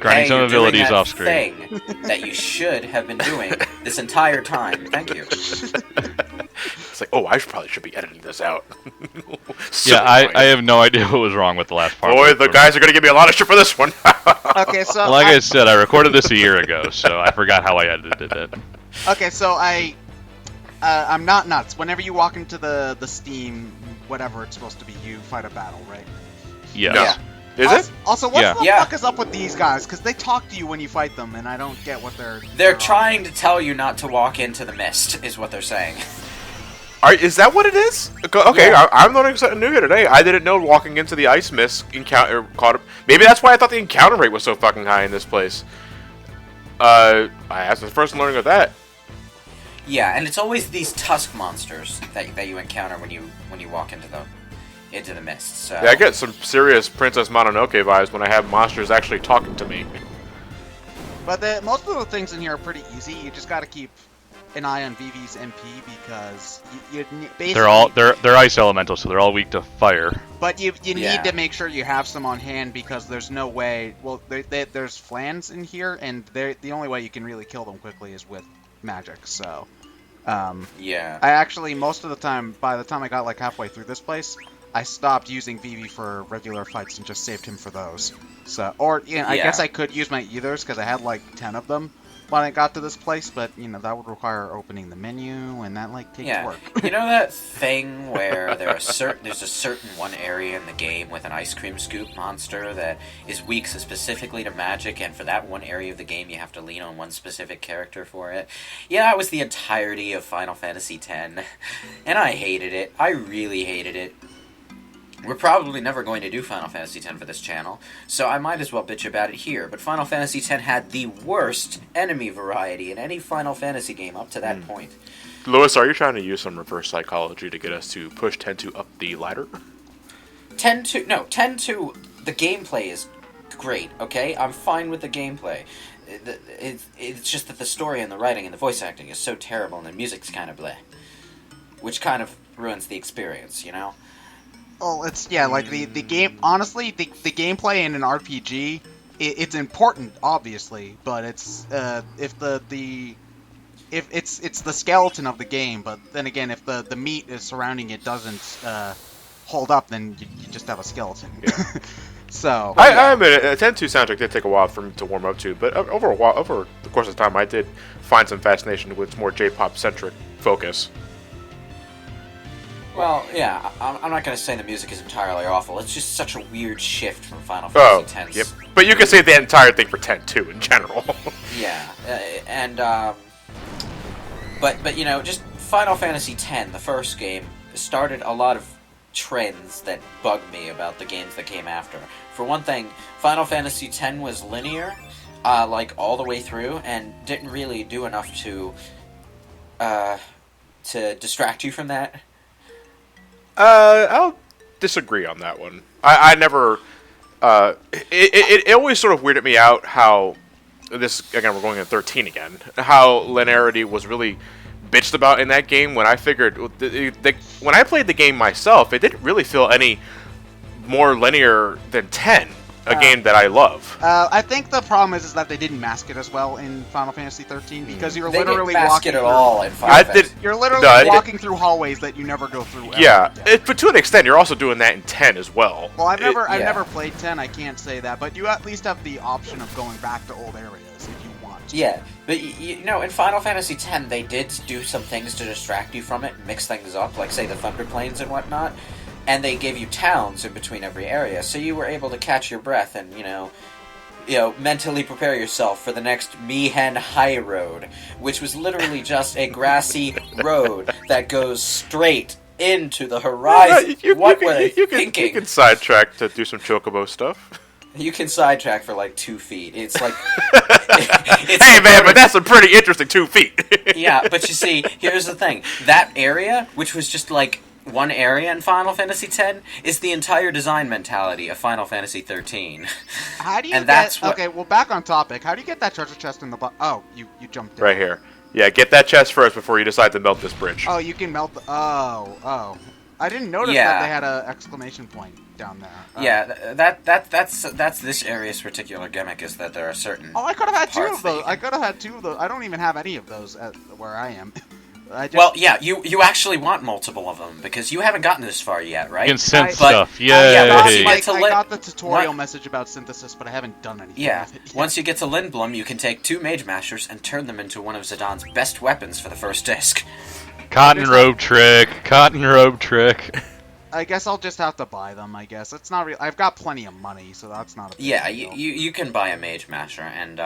Grinding some you're doing abilities that off screen. thing that you should have been doing this entire time. Thank you. It's like, oh, probably should be editing this out. Yeah, I have no idea what was wrong with the last part. Boy, the guys are going to give me a lot of shit for this one. Okay, so Like I said, I recorded this a year ago, so I forgot how I edited it. Okay, so I'm not nuts. Whenever you walk into the Steam, whatever it's supposed to be, you fight a battle, right? Yes. Yeah. Is it? Also, what the Yeah. fuck is up with these guys? Because they talk to you when you fight them, and I don't get what They're trying to tell you not to walk into the mist, is what they're saying. Is that what it is? Okay, Yeah. I'm learning something new here today. I didn't know walking into the ice mist encounter caught up. Maybe that's why I thought the encounter rate was so fucking high in this place. That's the first learning of that. Yeah, and it's always these tusk monsters that you encounter when you walk into the mist. So. Yeah, I get some serious Princess Mononoke vibes when I have monsters actually talking to me. But most of the things in here are pretty easy. You just got to keep an eye on Vivi's MP because you basically... They're ice elementals, so they're all weak to fire. But you Yeah. need to make sure you have some on hand because there's no way... Well, there's flans in here, and the only way you can really kill them quickly is with magic, so... Yeah. I actually, most of the time, by the time I got like halfway through this place, I stopped using Vivi for regular fights and just saved him for those. So, or, I guess I could use my ethers because I had like 10 of them when I got to this place, but, that would require opening the menu, and that, like, takes work. You know that thing where there's a certain one area in the game with an ice cream scoop monster that is weak specifically to magic, and for that one area of the game you have to lean on one specific character for it? Yeah, that was the entirety of Final Fantasy X, and I hated it. I really hated it. We're probably never going to do Final Fantasy X for this channel, so I might as well bitch about it here, but Final Fantasy X had the worst enemy variety in any Final Fantasy game up to that point. Lewis, are you trying to use some reverse psychology to get us to push 10-2 up the ladder? 10-2, the gameplay is great, okay? I'm fine with the gameplay. It's just that the story and the writing and the voice acting is so terrible and the music's kind of bleh. Which kind of ruins the experience, you know? Oh, it's, like, the game, honestly, the gameplay in an RPG, it's important, obviously, but it's, if it's the skeleton of the game, but then again, if the meat is surrounding it doesn't, hold up, then you just have a skeleton. Yeah. So... I admit it, a 10-2 soundtrack did take a while for me to warm up to, but over the course of time, I did find some fascination with its more J-pop-centric focus. Well, yeah, I'm not going to say the music is entirely awful. It's just such a weird shift from Final Fantasy X. Yep. But you can say the entire thing for 10-2 in general. Yeah, but just Final Fantasy X, the first game, started a lot of trends that bugged me about the games that came after. For one thing, Final Fantasy X was linear, like all the way through, and didn't really do enough to distract you from that. I'll disagree on that one. I never... It always sort of weirded me out how... This, again, we're going into 13 again. How linearity was really bitched about in that game when I figured... when I played the game myself, it didn't really feel any more linear than 10. A game that I love. I think the problem is that they didn't mask it as well in Final Fantasy 13 because you're They literally didn't mask walking it at through, all in Final Fantasy. You're literally walking through hallways that you never go through. Ever. Yeah, but to an extent, you're also doing that in 10 as well. Well, I've never played 10. I can't say that, but you at least have the option of going back to old areas if you want to. Yeah, but in Final Fantasy X, they did do some things to distract you from it, mix things up, like say the Thunder Plains and whatnot. And they gave you towns in between every area, so you were able to catch your breath and, mentally prepare yourself for the next Mihen High Road, which was literally just a grassy road that goes straight into the horizon. What were they thinking? You can sidetrack to do some chocobo stuff. You can sidetrack for like 2 feet. It's like... hey man, but that's a pretty interesting 2 feet. Yeah, but you see, here's the thing. That area, which was just like... one area in Final Fantasy X is the entire design mentality of Final Fantasy 13. How do you Okay, well, back on topic. How do you get that treasure chest in the... Oh, you jumped in. Right here. Yeah, get that chest first before you decide to melt this bridge. Oh, you can melt the... Oh. I didn't notice that they had an exclamation point down there. Yeah, that's this area's particular gimmick is that there are certain. Oh, I could have had two parts of those. that I could have had two of those. I don't even have any of those at where I am. Well, yeah, you actually want multiple of them because you haven't gotten this far yet, right? You can synth But- stuff. Yay! yeah, once you get I to got the tutorial What? message about synthesis, but I haven't done anything Yeah, with it yet. once you get to Lindblom, you can take 2 Mage Mashers and turn them into one of Zidane best weapons for the first disc. Cotton robe trick. Cotton robe trick. I guess I'll just have to buy them. I guess it's not real. I've got plenty of money, so that's not a big Yeah, deal. you can buy a Mage Masher, and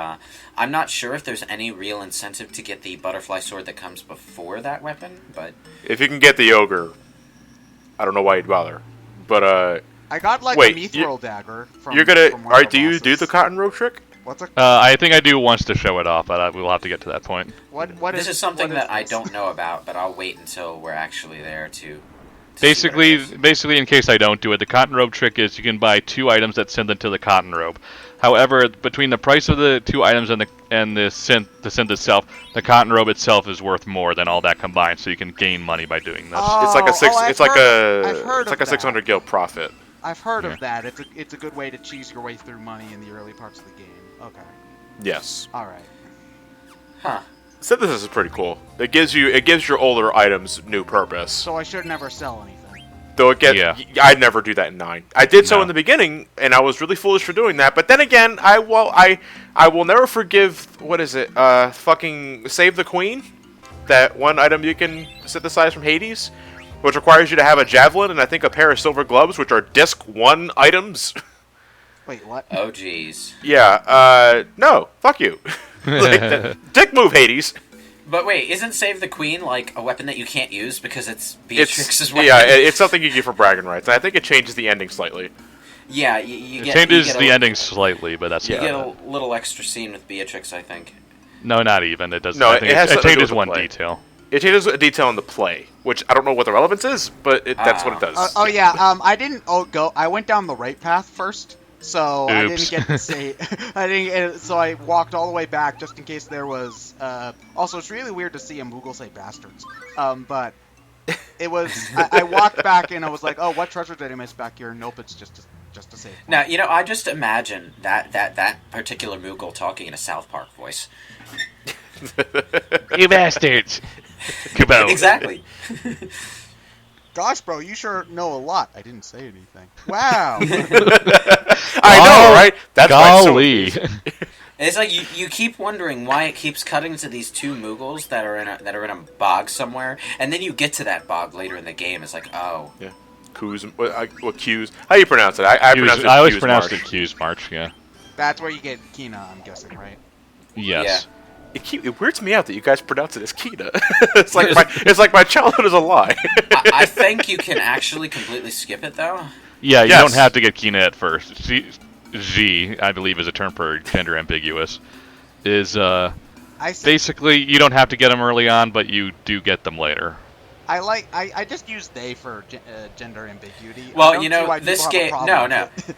I'm not sure if there's any real incentive to get the Butterfly Sword that comes before that weapon, but... If you can get the ogre, I don't know why you'd bother. But I got like wait, a Mithril dagger from. you're gonna. From All one of right, do you do the cotton rope trick? What's a I think I do once to show it off, but we'll have to get to that point. what This is something what that I this? don't know about, but I'll wait until we're actually there to see what it Basically, is. in case I don't do it, the cotton robe trick is you can buy 2 items that send into the cotton robe. However, between the price of the 2 items and the synth itself, the cotton robe itself is worth more than all that combined. So you can gain money by doing this. It's like a six. I've It's like heard- a. I've heard It's like of a 600 gil profit. I've heard Yeah. of that. It's a good way to cheese your way through money in the early parts of the game. Okay. Yes. All right. Huh. Synthesis is pretty cool. It gives your older items new purpose. So I should never sell anything. Though it gets, Yeah. I'd never do that in 9. I did so No. in the beginning, and I was really foolish for doing that. But then again, I will never forgive. What is it? Fucking Save the Queen. That one item you can synthesize from Hades, which requires you to have a javelin and I think a pair of silver gloves, which are disc 1 items. Wait, what? Oh, jeez. Yeah. No. Fuck you. Dick move, Hades. But wait, isn't Save the Queen like a weapon that you can't use because it's Beatrix's weapon? Yeah, it's something you get for bragging rights. And I think it changes the ending slightly. Yeah, you It get changes you get the a, ending slightly, but that's You about get it. a little extra scene with Beatrix, I think. No, not even. It doesn't. No, I think it has it something to do changes with the one play. detail. It changes a detail in the play, which I don't know what the relevance is, but that's what it does. Oh yeah. I didn't. I went down the right path first, so I Oops. didn't get to see. I didn't. So I walked all the way back just in case there was. Also, it's really weird to see a Moogle say bastards. But it was. I walked back and I was like, oh, what treasure did I miss back here? Nope, it's just a safe. Now, I just imagine that particular Moogle talking in a South Park voice. You bastards! Kaboom! Exactly. Gosh, bro, you sure know a lot. I didn't say anything. Wow. I know, right? That's why it's so Golly! easy. And it's like you keep wondering why it keeps cutting to these 2 Moogles that are in a bog somewhere, and then you get to that bog later in the game. It's like, oh, Yeah. Q's, what Q's? How do you pronounce it? I pronounce it I always Q's pronounced Marsh. it Q's March. Yeah. That's where you get Kina, I'm guessing, right? Yes. It weirds me out that you guys pronounce it as Kita. it's like my childhood is a lie. I think you can actually completely skip it though. Yeah, you Yes. don't have to get Kina at first. G, I believe, is a term for gender ambiguous. Is I see. basically you don't have to get them early on, but you do get them later. I just use they for gender ambiguity. I Well, don't you see know, why this people have a game. problem No. with it.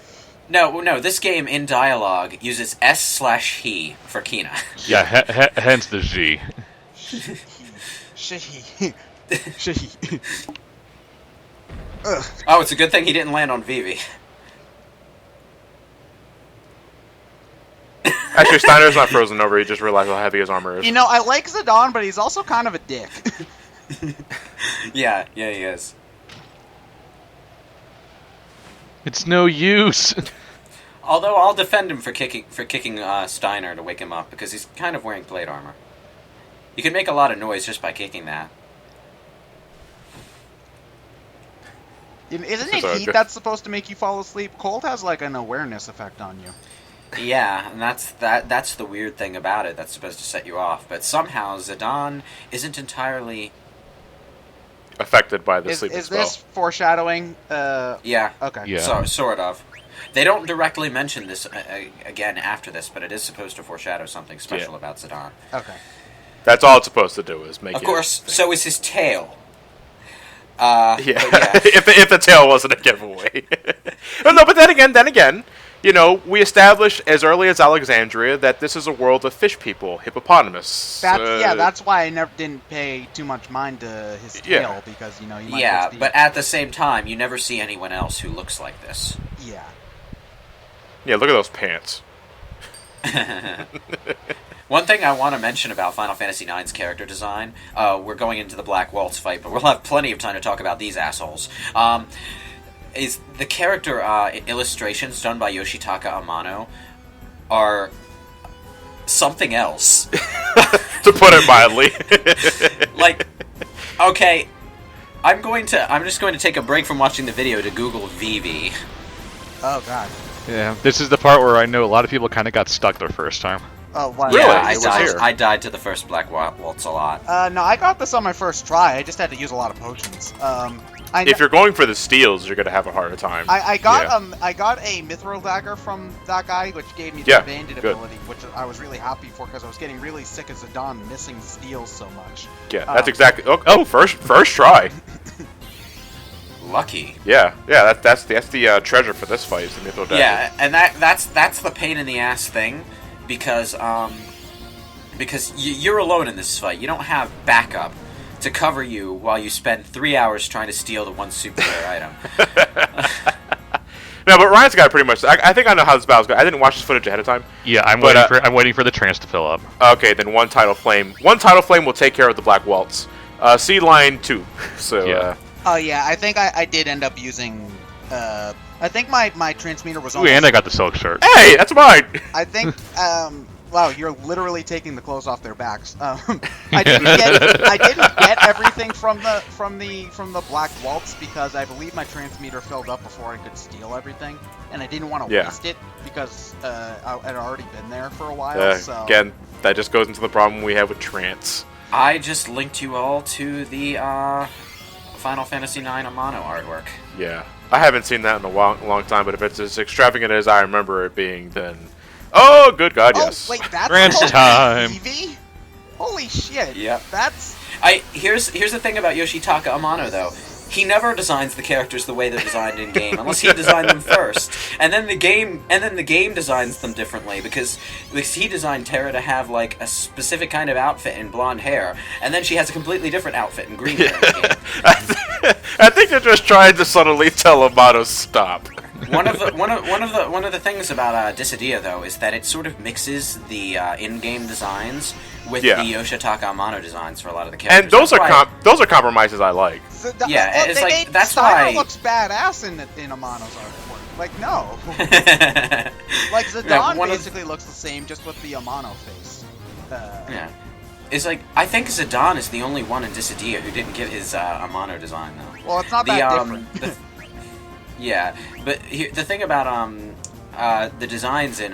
No, this game in dialogue uses S/he for Kina. Yeah, hence the G. She. Ugh. Oh, it's a good thing he didn't land on Vivi. Actually, Steiner's not frozen over. He just realized how heavy his armor is. You know, I like Zidane, but he's also kind of a dick. Yeah, he is. It's no use. Although I'll defend him for kicking Steiner to wake him up because he's kind of wearing plate armor. You can make a lot of noise just by kicking that. Isn't it Sorry, heat Jeff. that's supposed to make you fall asleep? Cold has like an awareness effect on you. Yeah, and that's the weird thing about it. That's supposed to set you off, but somehow Zidane isn't entirely. Affected by the Is sleeping spell. this foreshadowing? Yeah. Okay. Yeah. Sort of. They don't directly mention this again after this, but it is supposed to foreshadow something special about Zidane. Okay. That's all it's supposed to do is make Of it. course, so is his tail. Yeah. But yeah. if the tail wasn't a giveaway. But no, but then again, you know, we established as early as Alexandria that this is a world of fish people, hippopotamus. That's why I never didn't pay too much mind to his tail, because, you know, you might Yeah, just but at the same time, you never see anyone else who looks like this. Yeah. Yeah, look at those pants. One thing I want to mention about Final Fantasy IX's character design, we're going into the Black Waltz fight, but we'll have plenty of time to talk about these assholes, is the character illustrations done by Yoshitaka Amano are something else. To put it mildly. Like, okay, I'm just going to take a break from watching the video to Google Vivi. Oh, God. Yeah, this is the part where I know a lot of people kind of got stuck their first time. Oh, wow. Really? Yeah, Who was here? I died to the first Black Waltz a lot. No, I got this on my first try. I just had to use a lot of potions. If you're going for the steals, you're gonna have a harder time. I got a mithril dagger from that guy, which gave me the bandit ability, which I was really happy for because I was getting really sick as Zidane missing steals so much. Yeah, that's exactly. First try. Lucky. Yeah. That's the treasure for this fight is the mithril dagger. Yeah, and that's the pain in the ass thing, because you're alone in this fight. You don't have backup to cover you while you spend 3 hours trying to steal the one super rare item. No, but Ryan's got it pretty much. I think I know how this battle's going. I didn't watch this footage ahead of time. Yeah, I'm waiting for the trance to fill up. Okay, then one tidal flame. One tidal flame will take care of the Black Waltz. Sea Lion 2. So, Yeah. Oh, yeah, I think I did end up using... I think my transmitter was Ooh, almost... and I got the silk shirt. Hey, that's mine! I think, wow, you're literally taking the clothes off their backs. I didn't get everything from the Black Waltz because I believe my transmitter filled up before I could steal everything, and I didn't want to waste it because I had already been there for a while. So Again, that just goes into the problem we have with trance. I just linked you all to the Final Fantasy IX Amano artwork. Yeah. I haven't seen that in a long time, but if it's as extravagant as I remember it being, then... Oh, good God, yes. Wait, that's Trance called time. Eevee? Holy shit. Yeah. That's... Here's the thing about Yoshitaka Amano, though. He never designs the characters the way they're designed in game, unless he designed them first. And then the game designs them differently because he designed Terra to have like a specific kind of outfit and blonde hair, and then she has a completely different outfit and green hair in the game. I think they're just trying to subtly tell Amato stop. One of the things about Dissidia though is that it sort of mixes the in-game designs with the Yoshitaka Amano designs for a lot of the characters. And those are compromises I like. Yeah, it's like that's Steiner why looks badass in Amano's artwork. Like no, like Zidane basically looks the same, just with the Amano face. Yeah, it's like I think Zidane is the only one in Dissidia who didn't get his Amano design though. Well, it's not that different. Yeah, but the thing about the designs in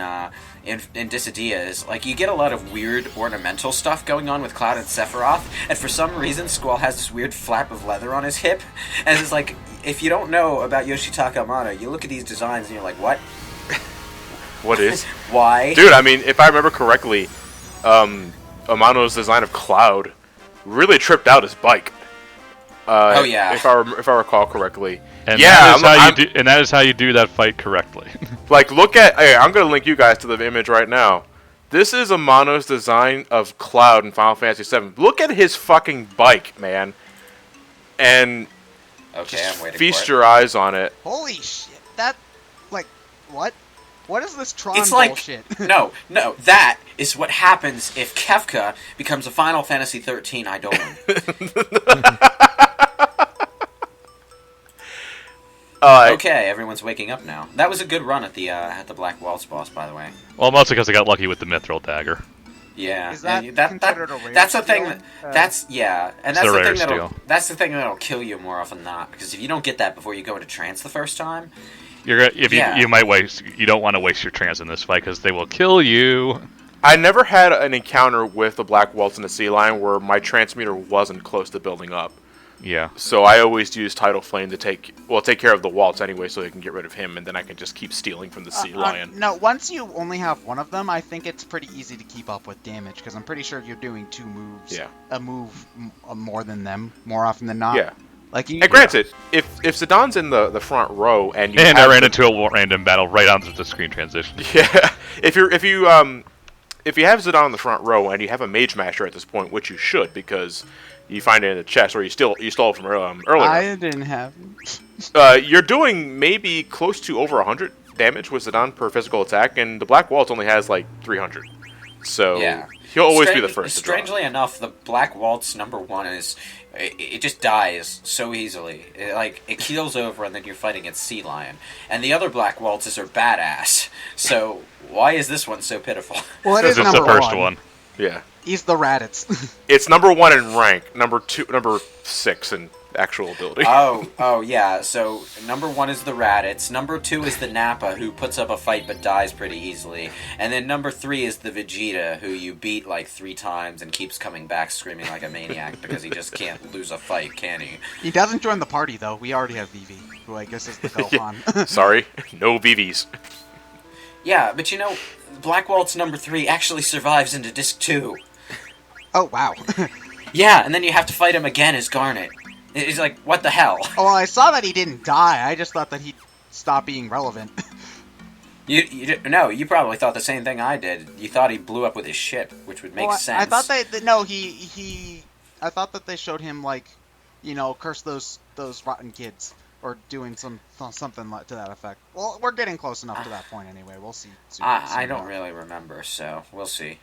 Dissidia is like you get a lot of weird ornamental stuff going on with Cloud and Sephiroth, and for some reason Squall has this weird flap of leather on his hip, and it's like if you don't know about Yoshitaka Amano, you look at these designs and you're like, what? What is? Why? Dude, I mean, if I remember correctly, Amano's design of Cloud really tripped out his bike. Oh yeah. If I recall correctly. And yeah, that is how you do that fight correctly. Like, look at... Hey, I'm going to link you guys to the image right now. This is Amano's design of Cloud in Final Fantasy VII. Look at his fucking bike, man. And okay, I'm waiting feast for your eyes on it. Holy shit! That, like, what? What is this Tron it's like, bullshit? no, that is what happens if Kefka becomes a Final Fantasy 13 Eidolon. Okay, everyone's waking up now. That was a good run at the Black Waltz boss, by the way. Well, mostly because I got lucky with the mithril dagger. Yeah, is that considered a rare that's the thing. steal? That's and that's the thing steal. that's the thing that'll kill you more often than not. Because if you don't get that before you go into trance the first time, you might waste. You don't want to waste your trance in this fight because they will kill you. I never had an encounter with the Black Waltz and the Sea Lion where my transmitter wasn't close to building up. Yeah. So I always use Tidal Flame to take care of the Waltz anyway, so they can get rid of him, and then I can just keep stealing from the Sea Lion. No, once you only have one of them, I think it's pretty easy to keep up with damage, because I'm pretty sure you're doing two moves. Yeah. A move more than them, more often than not. Yeah. Like, And granted, if Zidane in the front row and you And I have ran into a random battle right onto the screen transition. yeah, if you have Zidane in the front row and you have a Mage Masher at this point, which you should because you find it in the chest or you stole it from earlier. I didn't have. You're doing maybe close to over 100 damage with Zidane per physical attack, and the Black Waltz only has like 300. So Yeah. he'll always be the first to draw. Strangely enough, the Black Waltz #1 is it just dies so easily. It keels over and then you're fighting its Sea Lion. And the other Black Waltzes are badass. So why is this one so pitiful? Well, it This is is the number first one. one. Yeah, He's the Raditz. it's #1 in rank, number 6 in actual ability. Oh yeah. So #1 is the Raditz. #2 is the Nappa, who puts up a fight but dies pretty easily. And then #3 is the Vegeta, who you beat like 3 times and keeps coming back screaming like a maniac because he just can't lose a fight, can he? He doesn't join the party though. We already have Vivi, who I guess is the Gohan. Sorry, no VVs. Yeah, but you know, Black Waltz #3 actually survives into Disc 2. Oh wow. Yeah, and then you have to fight him again as Garnet. It's like, what the hell? Oh, well, I saw that he didn't die. I just thought that he'd stop being relevant. No, you probably thought the same thing I did. You thought he blew up with his ship, which would make Well, sense. I thought I thought that they showed him like, curse those rotten kids or doing something to that effect. Well, we're getting close enough to that point anyway. We'll see. I don't really remember, so we'll see.